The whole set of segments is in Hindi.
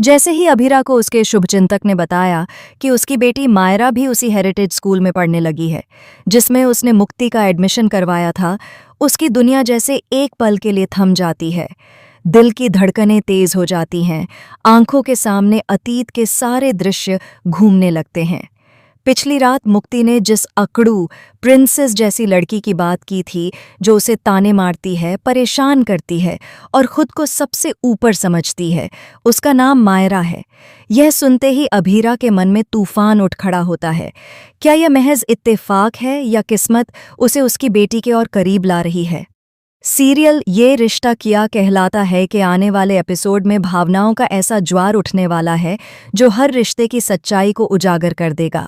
जैसे ही अभीरा को उसके शुभचिंतक ने बताया कि उसकी बेटी मायरा भी उसी हेरिटेज स्कूल में पढ़ने लगी है जिसमें उसने मुक्ति का एडमिशन करवाया था, उसकी दुनिया जैसे एक पल के लिए थम जाती है। दिल की धड़कनें तेज हो जाती हैं, आंखों के सामने अतीत के सारे दृश्य घूमने लगते हैं। पिछली रात मुक्ति ने जिस अकड़ू प्रिंसेस जैसी लड़की की बात की थी, जो उसे ताने मारती है, परेशान करती है और खुद को सबसे ऊपर समझती है, उसका नाम मायरा है। यह सुनते ही अभीरा के मन में तूफान उठ खड़ा होता है। क्या यह महज इत्तेफाक है या किस्मत उसे उसकी बेटी के और करीब ला रही है? सीरियल ये रिश्ता किया कहलाता है कि आने वाले एपिसोड में भावनाओं का ऐसा ज्वार उठने वाला है जो हर रिश्ते की सच्चाई को उजागर कर देगा।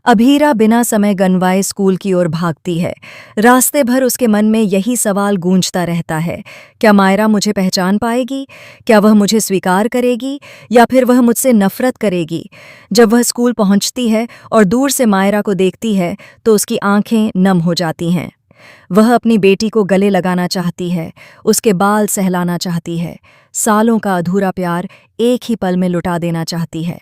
अभीरा बिना समय गंवाए स्कूल की ओर भागती है। रास्ते भर उसके मन में यही सवाल गूंजता रहता है, क्या मायरा मुझे पहचान पाएगी? क्या वह मुझे स्वीकार करेगी या फिर वह मुझसे नफरत करेगी? जब वह स्कूल पहुंचती है और दूर से मायरा को देखती है तो उसकी आंखें नम हो जाती हैं। वह अपनी बेटी को गले लगाना चाहती है, उसके बाल सहलाना चाहती है, सालों का अधूरा प्यार एक ही पल में लुटा देना चाहती है।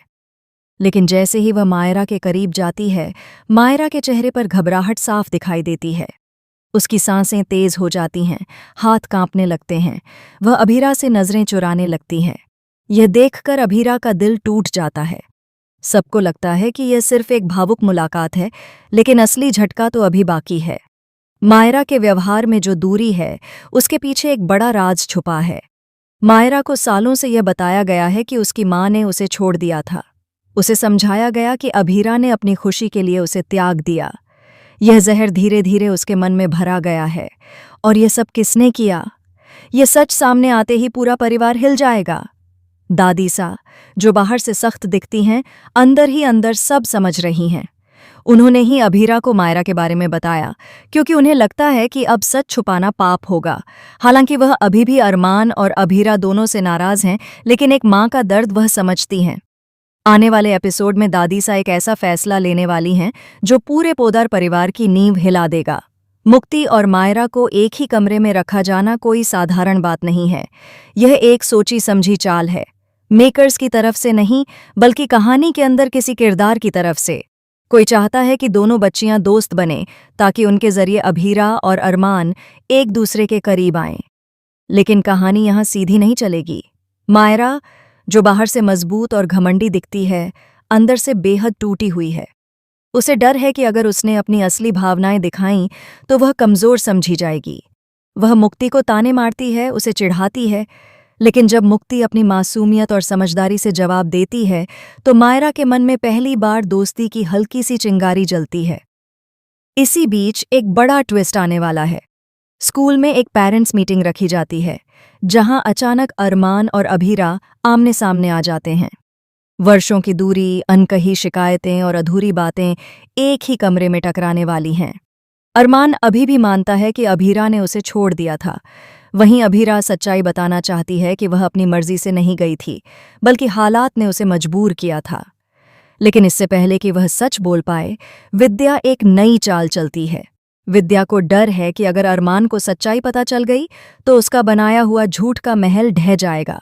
लेकिन जैसे ही वह मायरा के करीब जाती है, मायरा के चेहरे पर घबराहट साफ दिखाई देती है। उसकी सांसें तेज हो जाती हैं, हाथ कांपने लगते हैं। वह अभीरा से नजरें चुराने लगती हैं। यह देखकर अभीरा का दिल टूट जाता है। सबको लगता है कि यह सिर्फ एक भावुक मुलाकात है, लेकिन असली झटका तो अभी बाकी है। मायरा के व्यवहार में जो दूरी है, उसके पीछे एक बड़ा राज छुपा है। मायरा को सालों से यह बताया गया है कि उसकी माँ ने उसे छोड़ दिया था। उसे समझाया गया कि अभीरा ने अपनी खुशी के लिए उसे त्याग दिया। यह जहर धीरे धीरे उसके मन में भरा गया है। और यह सब किसने किया? यह सच सामने आते ही पूरा परिवार हिल जाएगा। दादी सा, जो बाहर से सख्त दिखती हैं, अंदर ही अंदर सब समझ रही हैं। उन्होंने ही अभीरा को मायरा के बारे में बताया, क्योंकि उन्हें लगता है कि अब सच छुपाना पाप होगा। हालांकि वह अभी भी अरमान और अभीरा दोनों से नाराज हैं, लेकिन एक माँ का दर्द वह समझती हैं। आने वाले एपिसोड में दादी सा एक ऐसा फैसला लेने वाली हैं जो पूरे पोदार परिवार की नींव हिला देगा। मुक्ति और मायरा को एक ही कमरे में रखा जाना कोई साधारण बात नहीं है। यह एक सोची समझी चाल है, मेकर्स की तरफ से नहीं, बल्कि कहानी के अंदर किसी किरदार की तरफ से। कोई चाहता है कि दोनों बच्चियां दोस्त बनें ताकि उनके जरिए अभीरा और अरमान एक दूसरे के करीब आएं। लेकिन कहानी यहां सीधी नहीं चलेगी। मायरा, जो बाहर से मजबूत और घमंडी दिखती है, अंदर से बेहद टूटी हुई है। उसे डर है कि अगर उसने अपनी असली भावनाएं दिखाईं तो वह कमजोर समझी जाएगी। वह मुक्ति को ताने मारती है, उसे चिढ़ाती है, लेकिन जब मुक्ति अपनी मासूमियत और समझदारी से जवाब देती है तो मायरा के मन में पहली बार दोस्ती की हल्की सी चिंगारी जलती है। इसी बीच एक बड़ा ट्विस्ट आने वाला है। स्कूल में एक पेरेंट्स मीटिंग रखी जाती है, जहां अचानक अरमान और अभीरा आमने सामने आ जाते हैं। वर्षों की दूरी, अनकही शिकायतें और अधूरी बातें एक ही कमरे में टकराने वाली हैं। अरमान अभी भी मानता है कि अभीरा ने उसे छोड़ दिया था। वहीं अभीरा सच्चाई बताना चाहती है कि वह अपनी मर्जी से नहीं गई थी, बल्कि हालात ने उसे मजबूर किया था। लेकिन इससे पहले कि वह सच बोल पाए, विद्या एक नई चाल चलती है। विद्या को डर है कि अगर अरमान को सच्चाई पता चल गई तो उसका बनाया हुआ झूठ का महल ढह जाएगा।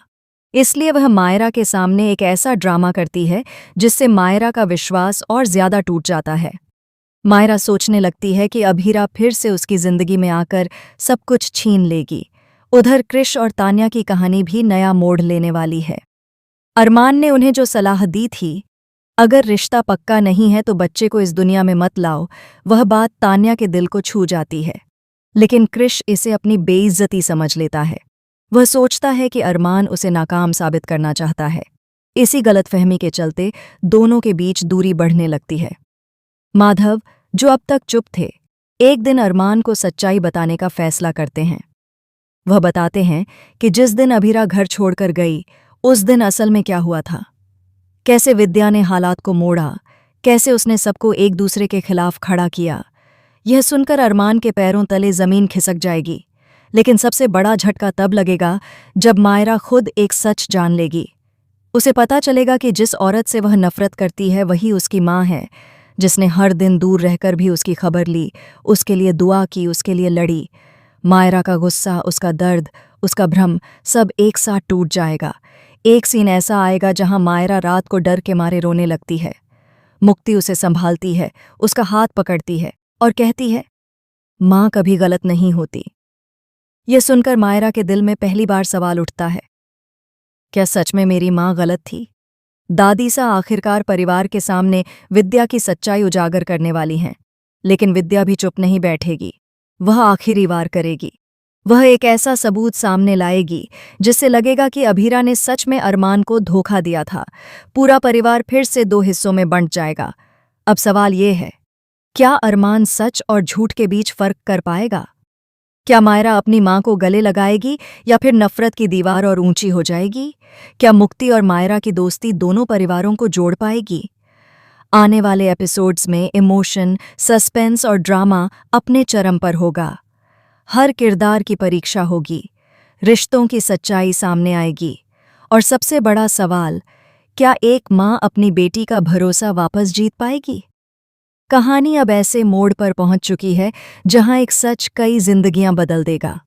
इसलिए वह मायरा के सामने एक ऐसा ड्रामा करती है जिससे मायरा का विश्वास और ज्यादा टूट जाता है। मायरा सोचने लगती है कि अभीरा फिर से उसकी जिंदगी में आकर सब कुछ छीन लेगी। उधर कृष और तान्या की कहानी भी नया मोड़ लेने वाली है। अरमान ने उन्हें जो सलाह दी थी, अगर रिश्ता पक्का नहीं है तो बच्चे को इस दुनिया में मत लाओ, वह बात तान्या के दिल को छू जाती है। लेकिन कृष इसे अपनी बेइज्जती समझ लेता है। वह सोचता है कि अरमान उसे नाकाम साबित करना चाहता है। इसी गलतफहमी के चलते दोनों के बीच दूरी बढ़ने लगती है। माधव, जो अब तक चुप थे, एक दिन अरमान को सच्चाई बताने का फैसला करते हैं। वह बताते हैं कि जिस दिन अभीरा घर छोड़कर गई, उस दिन असल में क्या हुआ था। कैसे विद्या ने हालात को मोड़ा, कैसे उसने सबको एक दूसरे के खिलाफ खड़ा किया। यह सुनकर अरमान के पैरों तले जमीन खिसक जाएगी। लेकिन सबसे बड़ा झटका तब लगेगा जब मायरा खुद एक सच जान लेगी। उसे पता चलेगा कि जिस औरत से वह नफरत करती है वही उसकी माँ है, जिसने हर दिन दूर रहकर भी उसकी खबर ली, उसके लिए दुआ की, उसके लिए लड़ी। मायरा का गुस्सा, उसका दर्द, उसका भ्रम सब एक साथ टूट जाएगा। एक सीन ऐसा आएगा जहां मायरा रात को डर के मारे रोने लगती है। मुक्ति उसे संभालती है, उसका हाथ पकड़ती है और कहती है, माँ कभी गलत नहीं होती। यह सुनकर मायरा के दिल में पहली बार सवाल उठता है, क्या सच में मेरी माँ गलत थी? दादी सा आखिरकार परिवार के सामने विद्या की सच्चाई उजागर करने वाली हैं। लेकिन विद्या भी चुप नहीं बैठेगी। वह आखिरी वार करेगी। वह एक ऐसा सबूत सामने लाएगी जिससे लगेगा कि अभीरा ने सच में अरमान को धोखा दिया था। पूरा परिवार फिर से दो हिस्सों में बंट जाएगा। अब सवाल ये है, क्या अरमान सच और झूठ के बीच फर्क कर पाएगा? क्या मायरा अपनी मां को गले लगाएगी या फिर नफरत की दीवार और ऊंची हो जाएगी? क्या मुक्ति और मायरा की दोस्ती दोनों परिवारों को जोड़ पाएगी? आने वाले एपिसोड्स में इमोशन, सस्पेंस और ड्रामा अपने चरम पर होगा। हर किरदार की परीक्षा होगी, रिश्तों की सच्चाई सामने आएगी और सबसे बड़ा सवाल, क्या एक मां अपनी बेटी का भरोसा वापस जीत पाएगी? कहानी अब ऐसे मोड़ पर पहुंच चुकी है जहां एक सच कई जिंदगियां बदल देगा।